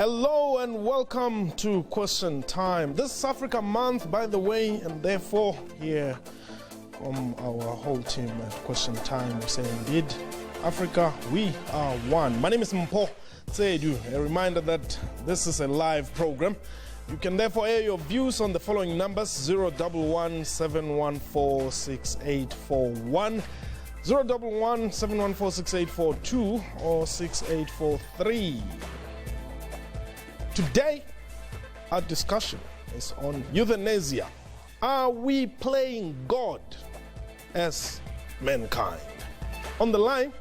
Hello and welcome to Question Time. This is Africa Month, by the way, and therefore here from our whole team at Question Time, we say indeed, Africa, we are one. My name is Mpho Tsedu. A reminder that this is a live program. You can therefore air your views on the following numbers: 011 714 6841, 011 714 6842, or 6843. Today, our discussion is on euthanasia. Are we playing God as mankind? On the line,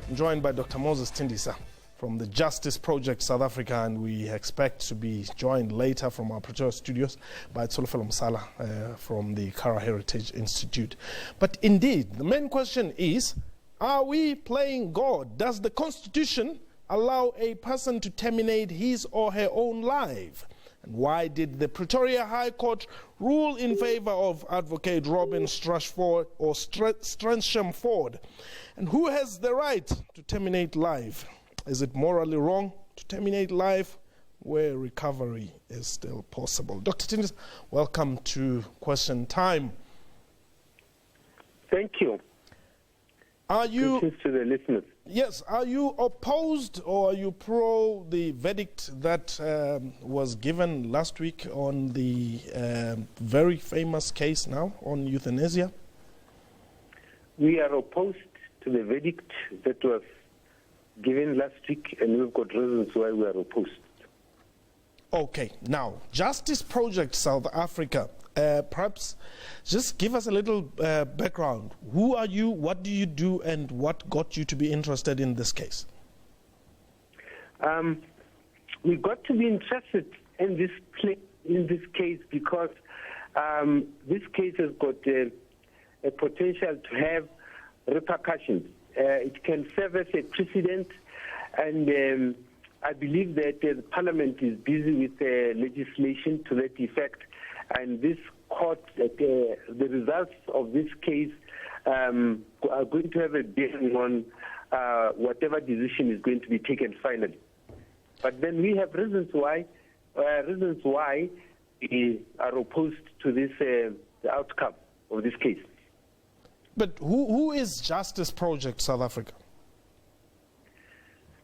I'm joined by Dr Moses Thindisa from the Justice Project South Africa, and we expect to be joined later from our Pretoria studios by Tsholofelo Mosala from the Kara Heritage Institute. But indeed, the main question is, are we playing God? Does the Constitution allow a person to terminate his or her own life? And why did the Pretoria High Court rule in favor of Advocate Robin Strashford or Stransham Ford? And who has the right to terminate life? Is it morally wrong to terminate life where recovery is still possible? Dr. Thindisa, welcome to Question Time. Thank you. Are you to the listeners? Yes. Are you opposed or are you pro the verdict that was given last week on the very famous case now on euthanasia? We are opposed to the verdict that was given last week, and we've got reasons why we are opposed. Okay. Now, Justice Project South Africa. Perhaps just give us a little background. Who are you, what do you do, and what got you to be interested in this case? We got to be interested in this case because this case has got a potential to have repercussions. It can serve as a precedent, and I believe that the Parliament is busy with legislation to that effect. And this court, the results of this case are going to have a bearing on whatever decision is going to be taken finally. But then we have reasons why we are opposed to this the outcome of this case. But who is Justice Project South Africa?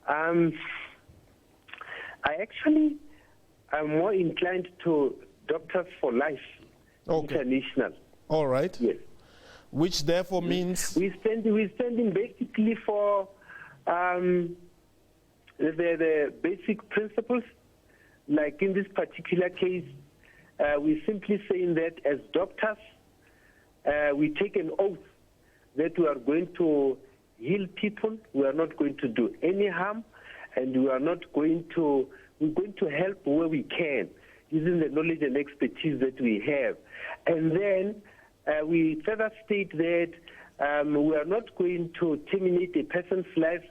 I actually am more inclined to Doctors for Life International. All right. Yes. Which therefore means we're standing basically for the basic principles. Like in this particular case, we're simply saying that as doctors, we take an oath that we are going to heal people. We are not going to do any harm, and we're going to help where we can, using the knowledge and expertise that we have. And then we further state that we are not going to terminate a person's life,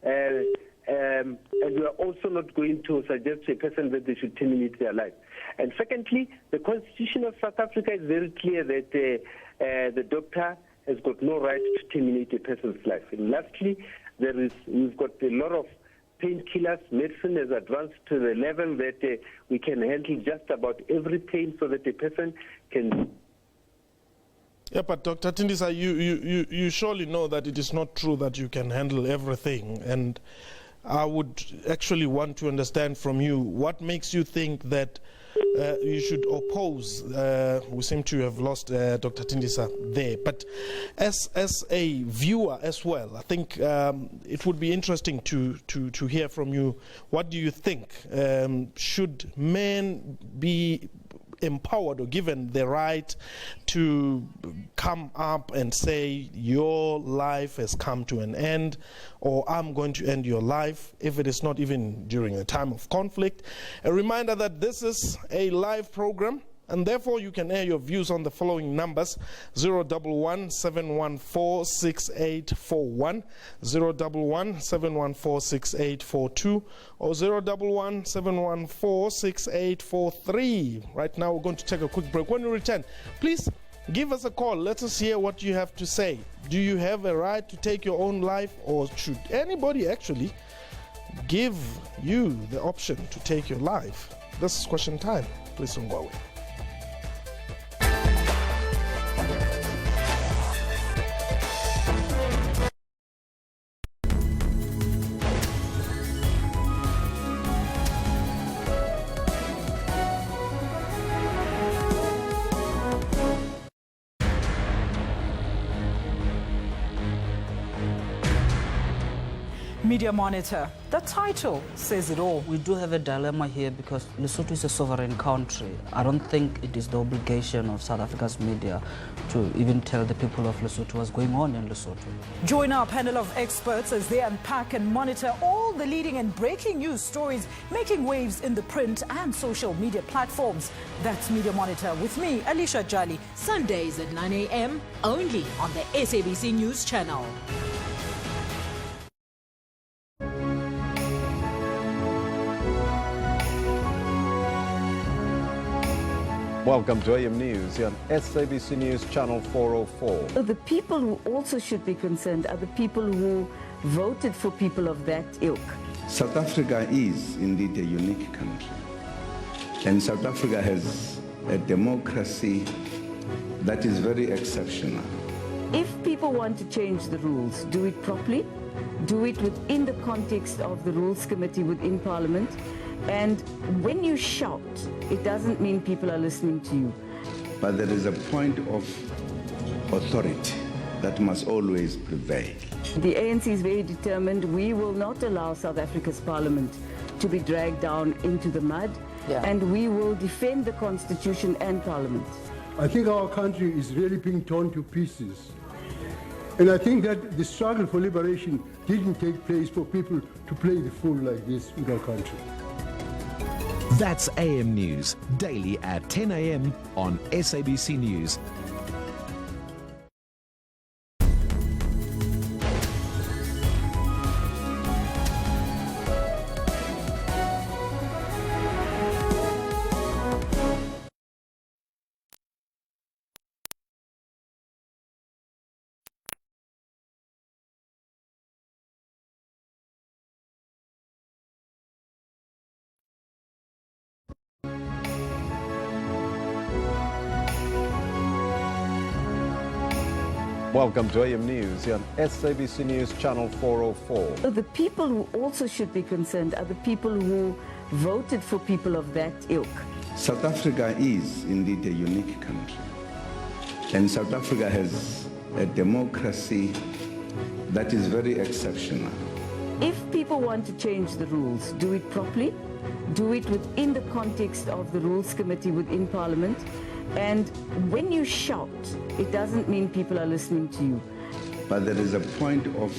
and we are also not going to suggest to a person that they should terminate their life. And secondly, the Constitution of South Africa is very clear that the doctor has got no right to terminate a person's life. And lastly, we've got a lot of painkillers. Medicine has advanced to the level that we can handle just about every pain so that a person can. Yeah, but Dr. Thindisa, you surely know that it is not true that you can handle everything. And I would actually want to understand from you, what makes you think that you should oppose? We seem to have lost Dr. Thindisa there. But as a viewer as well, I think it would be interesting to hear from you. What do you think? Should men be empowered or given the right to come up and say, your life has come to an end, or I'm going to end your life, if it is not even during a time of conflict? A reminder that this is a live program, and therefore you can air your views on the following numbers: 011 714 6841, 011 714 6842, or 011 714 6843. Right now we're going to take a quick break. When we return, please give us a call. Let us hear what you have to say. Do you have a right to take your own life, or should anybody actually give you the option to take your life? This is question time. Please don't go away. Media Monitor. The title says it all. We do have a dilemma here because Lesotho is a sovereign country. I don't think it is the obligation of South Africa's media to even tell the people of Lesotho what's going on in Lesotho. Join our panel of experts as they unpack and monitor all the leading and breaking news stories making waves in the print and social media platforms. That's Media Monitor with me, Alicia Jali. Sundays at 9 a.m. only on the SABC News Channel. Welcome to AM News here on SABC News Channel 404. The people who also should be concerned are the people who voted for people of that ilk. South Africa is indeed a unique country. And South Africa has a democracy that is very exceptional. If people want to change the rules, do it properly, do it within the context of the Rules Committee within Parliament. And when you shout, it doesn't mean people are listening to you. But there is a point of authority that must always prevail. The ANC is very determined. We will not allow South Africa's Parliament to be dragged down into the mud. And we will defend the Constitution and Parliament. I think our country is really being torn to pieces. And I think that the struggle for liberation didn't take place for people to play the fool like this in our country. That's AM News, daily at 10 a.m. on SABC News. Welcome to AM News here on SABC News Channel 404. The people who also should be concerned are the people who voted for people of that ilk. South Africa is indeed a unique country. And South Africa has a democracy that is very exceptional. If people want to change the rules, do it properly, do it within the context of the Rules Committee within Parliament. And when you shout, it doesn't mean people are listening to you. But there is a point of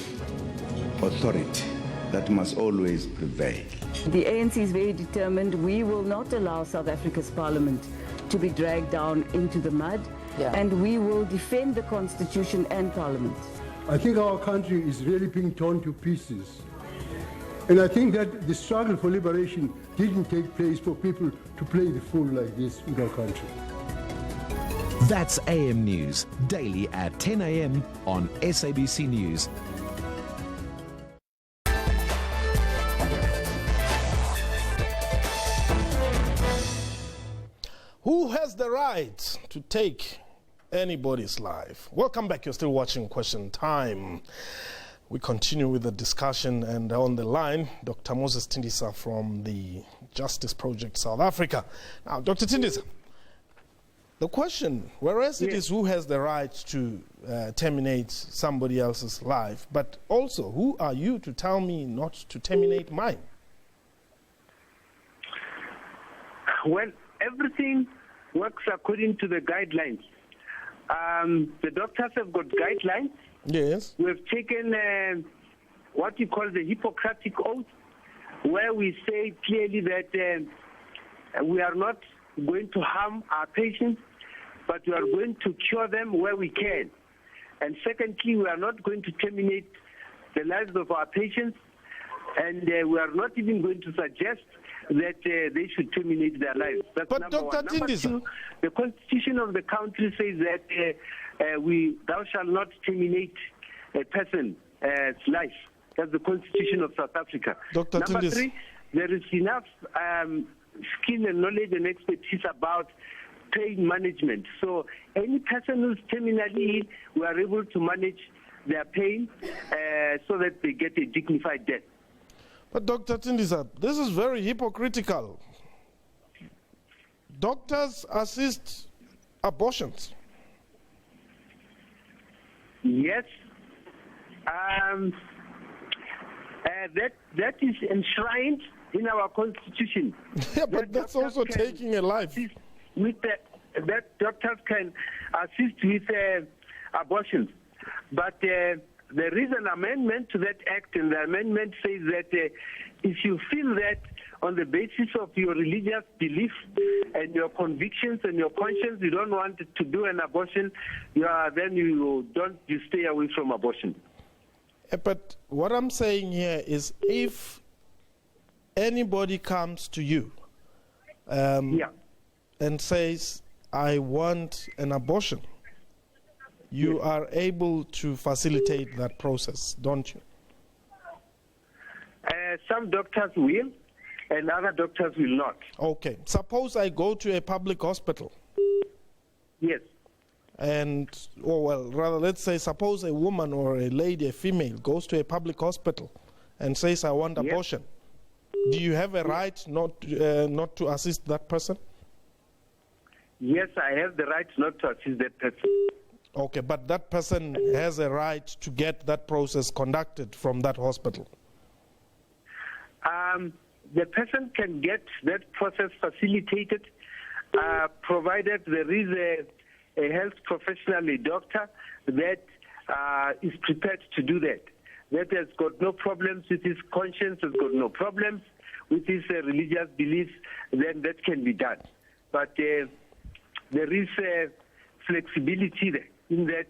authority that must always prevail. The ANC is very determined. We will not allow South Africa's Parliament to be dragged down into the mud. And we will defend the Constitution and Parliament. I think our country is really being torn to pieces. And I think that the struggle for liberation didn't take place for people to play the fool like this in our country. That's AM News, daily at 10 a.m. on SABC News. Who has the right to take anybody's life? Welcome back. You're still watching Question Time. We continue with the discussion, and on the line, Dr. Moses Thindisa from the Justice Project South Africa. Now, Dr. Thindisa, the question, whereas it is who has the right to terminate somebody else's life, but also who are you to tell me not to terminate mine? Well, everything works according to the guidelines. The doctors have got guidelines. Yes. We've taken what you call the Hippocratic Oath, where we say clearly that we are not going to harm our patients, but we are going to cure them where we can. And secondly, we are not going to terminate the lives of our patients, and we are not even going to suggest that they should terminate their lives. That's but number Dr. one. Number Thindisa, two, the constitution of the country says that thou shalt not terminate a person's life. That's the Constitution of South Africa. Dr. Number Thindisa. 3, there is enough skill and knowledge and expertise about pain management. So any person who's terminally ill, we are able to manage their pain so that they get a dignified death. But Dr. Thindisa, this is very hypocritical. Doctors assist abortions. Yes. That is enshrined in our Constitution. Yeah, but that's also taking a life. That doctors can assist with abortions. But there is an amendment to that act, and the amendment says that if you feel that on the basis of your religious belief and your convictions and your conscience, you don't want to do an abortion, then you stay away from abortion. But what I'm saying here is, if anybody comes to you and says, I want an abortion, you are able to facilitate that process, don't you? Some doctors will, and other doctors will not. Okay. Suppose I go to a public hospital. Yes. And, let's say, suppose a woman or a lady, a female, goes to a public hospital and says, I want abortion. Do you have a right not to assist that person? Yes, I have the right not to assist that person. Okay, but that person has a right to get that process conducted from that hospital. The person can get that process facilitated, provided there is a health professional, a doctor, that is prepared to do that. That has got no problems with his conscience, has got no problems with his religious beliefs, then that can be done. But there is flexibility there, in that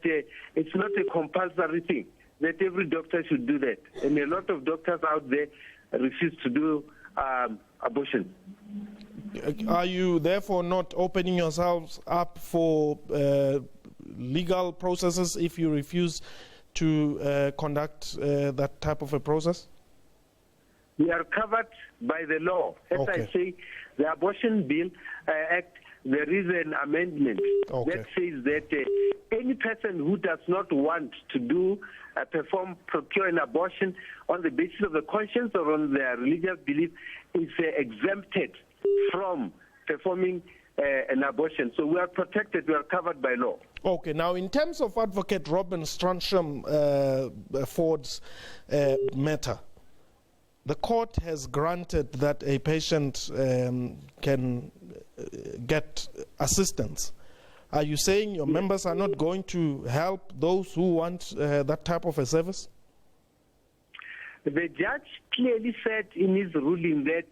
it's not a compulsory thing, that every doctor should do that. And a lot of doctors out there refuse to do abortion. Are you therefore not opening yourselves up for legal processes if you refuse to conduct that type of a process? We are covered by the law. As I say, the Abortion Bill Act, there is an amendment that says that any person who does not want to do, procure an abortion on the basis of the conscience or on their religious belief is exempted from performing an abortion. So we are protected, we are covered by law. Okay, now in terms of Advocate Robin Stransham Ford's matter, the court has granted that a patient can get assistance. Are you saying your members are not going to help those who want that type of a service? The judge clearly said in his ruling that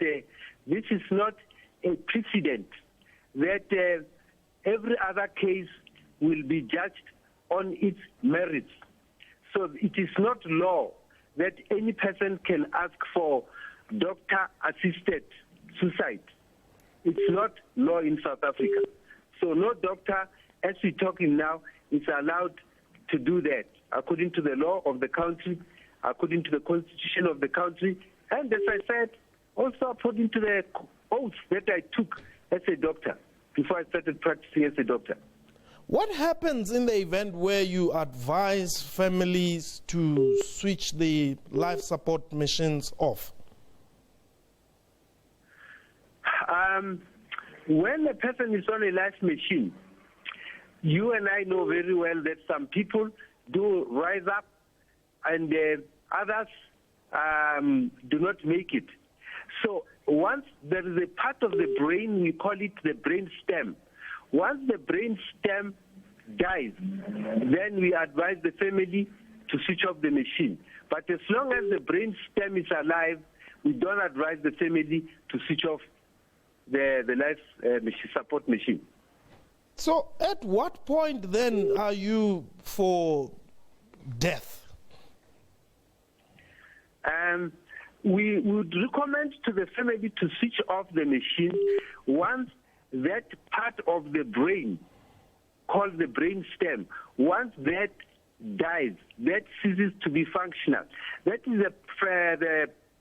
this is not a precedent, that every other case will be judged on its merits. So it is not law that any person can ask for doctor-assisted suicide. It's not law in South Africa. So no doctor, as we're talking now, is allowed to do that according to the law of the country, according to the constitution of the country, and as I said, also according to the oath that I took as a doctor before I started practicing as a doctor. What happens in the event where you advise families to switch the life support machines off? When a person is on a life machine, you and I know very well that some people do rise up and others do not make it. So once there is a part of the brain, we call it the brain stem. Once the brain stem dies, then we advise the family to switch off the machine. But as long as the brain stem is alive, we don't advise the family to switch off the life support machine. So at what point then are you for death? We would recommend to the family to switch off the machine once that part of the brain, called the brain stem, once that dies, that ceases to be functional. That is the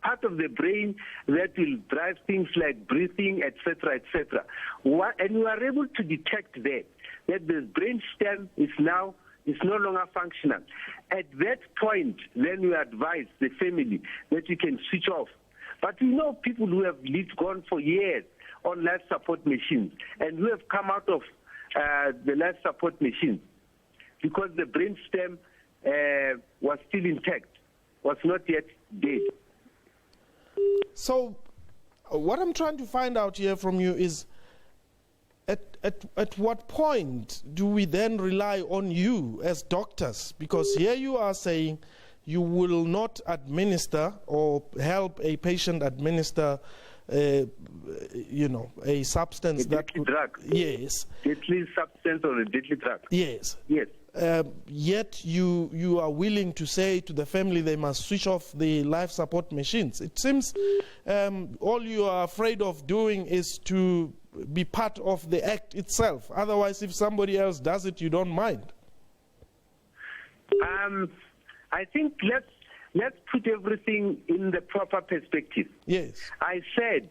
part of the brain that will drive things like breathing, etc., etc. And we are able to detect that the brain stem is no longer functional. At that point, then we advise the family that you can switch off. But we know people who have gone for years on life support machines and who have come out of the life support machines because the brain stem was still intact, was not yet dead. So what I'm trying to find out here from you is at what point do we then rely on you as doctors? Because here you are saying you will not administer or help a patient administer a substance deadly drug. Yes. Deadly substance or a deadly drug. Yes. Yes. Yet you are willing to say to the family they must switch off the life support machines. It seems all you are afraid of doing is to be part of the act itself. Otherwise, if somebody else does it, you don't mind. I think let's put everything in the proper perspective. Yes. I said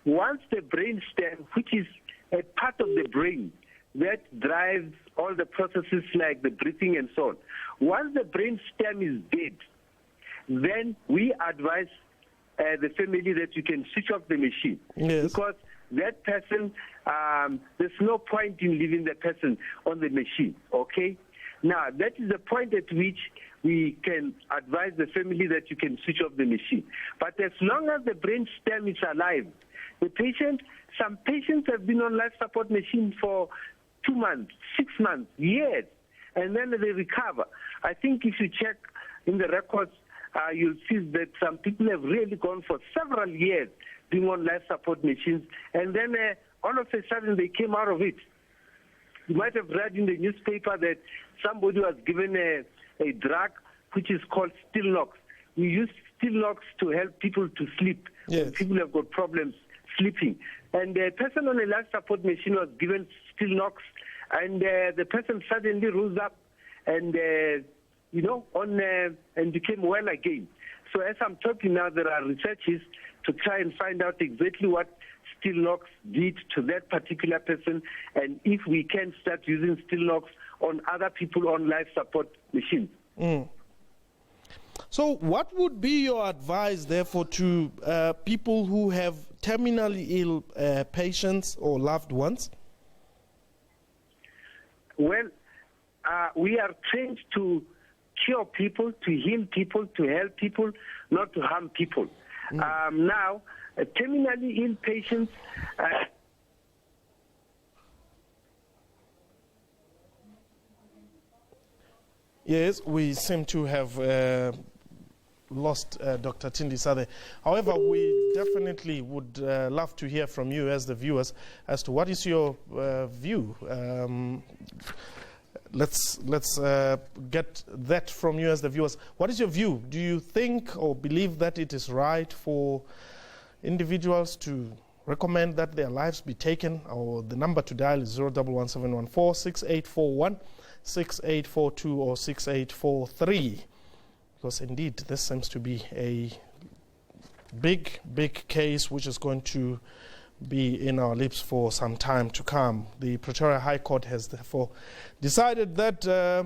once the brain stem, which is a part of the brain that drives all the processes like the breathing and so on. Once the brain stem is dead, then we advise the family that you can switch off the machine. Yes. Because that person, there's no point in leaving the person on the machine, okay? Now, that is the point at which we can advise the family that you can switch off the machine. But as long as the brain stem is alive, the patient, some patients have been on life support machine for 2 months, 6 months, years, and then they recover. I think if you check in the records, you'll see that some people have really gone for several years being on life support machines, and then all of a sudden they came out of it. You might have read in the newspaper that somebody was given a drug which is called Stilnox. We use Stilnox to help people to sleep. Yes. When people have got problems sleeping. And the person on a life support machine was given Stilnox, and the person suddenly rose up and, and became well again. So as I'm talking now, there are researches to try and find out exactly what Stilnox did to that particular person, and if we can start using Stilnox on other people on life support machines. So what would be your advice, therefore, to people who have terminally ill patients or loved ones? Well, we are trained to cure people, to heal people, to help people, not to harm people. Now, terminally ill patients... Yes, we seem to have lost Dr. Thindisa there. However, we definitely would love to hear from you as the viewers as to what is your view. Let's get that from you as the viewers. What is your view? Do you think or believe that it is right for individuals to recommend that their lives be taken? Or the number to dial is 011 6841 6842 or 6843, because indeed this seems to be a big case which is going to be in our lips for some time to come. The Pretoria High Court has therefore decided that the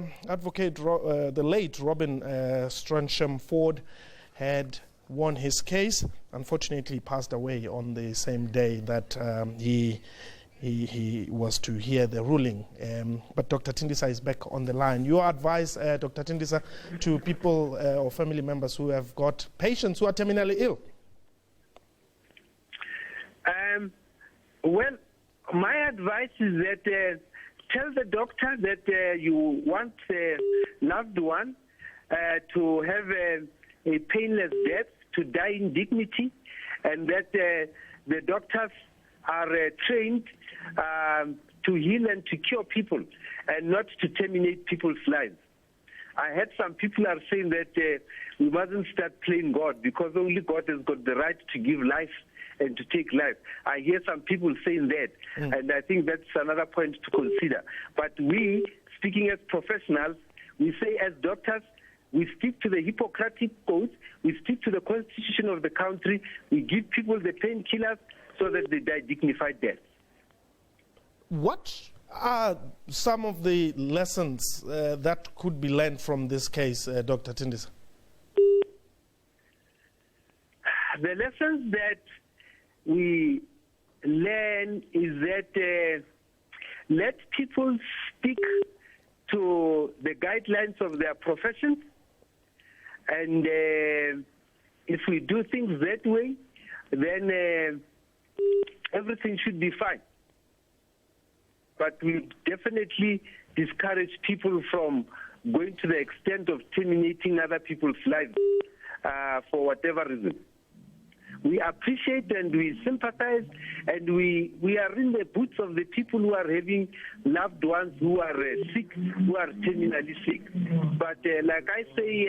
late Robin Stransham Ford had won his case. Unfortunately, he passed away on the same day that he was to hear the ruling. But Dr. Thindisa is back on the line. Your advice, Dr. Thindisa, to people or family members who have got patients who are terminally ill? Well, my advice is that tell the doctor that you want a loved one to have a painless death, to die in dignity, and that the doctors are trained to heal and to cure people and not to terminate people's lives. I heard some people are saying that we mustn't start playing God because only God has got the right to give life and to take life. I hear some people saying that, and I think that's another point to consider. But we, speaking as professionals, We say as doctors, we stick to the Hippocratic Code, we stick to the constitution of the country, we give people the painkillers so that they die dignified deaths. What are some of the lessons that could be learned from this case, Dr. Thindisa? The lessons that we learn is that let people stick to the guidelines of their profession, and if we do things that way, then everything should be fine. But we definitely discourage people from going to the extent of terminating other people's lives for whatever reason. We appreciate and we sympathize, and we are in the boots of the people who are having loved ones who are sick, who are terminally sick. But like I say,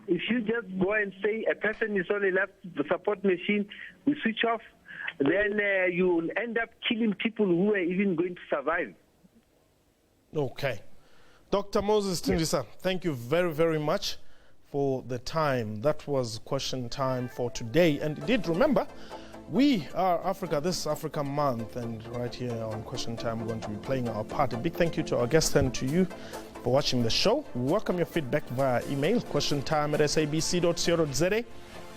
if you just go and say a person is on a life support machine, we switch off, then you will end up killing people who are even going to survive. Okay. Dr. Moses Thindisa, thank you very, very much for the time. That was question time for today. And indeed, remember, we are Africa, this is Africa Month, and right here on Question Time, we're going to be playing our part. A big thank you to our guests and to you for watching the show. We welcome your feedback via email, questiontime@sabc.co.za.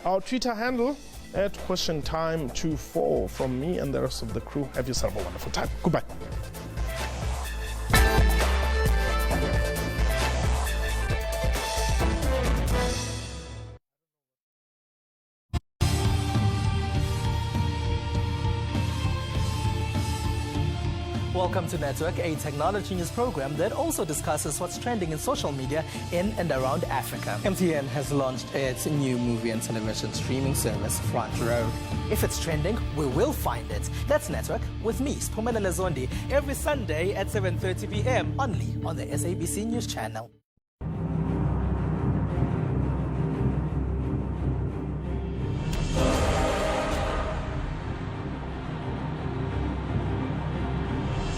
Our Twitter handle at QuestionTime24. From me and the rest of the crew, have yourself a wonderful time. Goodbye. Welcome to Network, a technology news program that also discusses what's trending in social media in and around Africa. MTN has launched its new movie and television streaming service, Front Row. If it's trending, we will find it. That's Network with me, Spumela Zondi, every Sunday at 7:30 p.m. only on the SABC News Channel.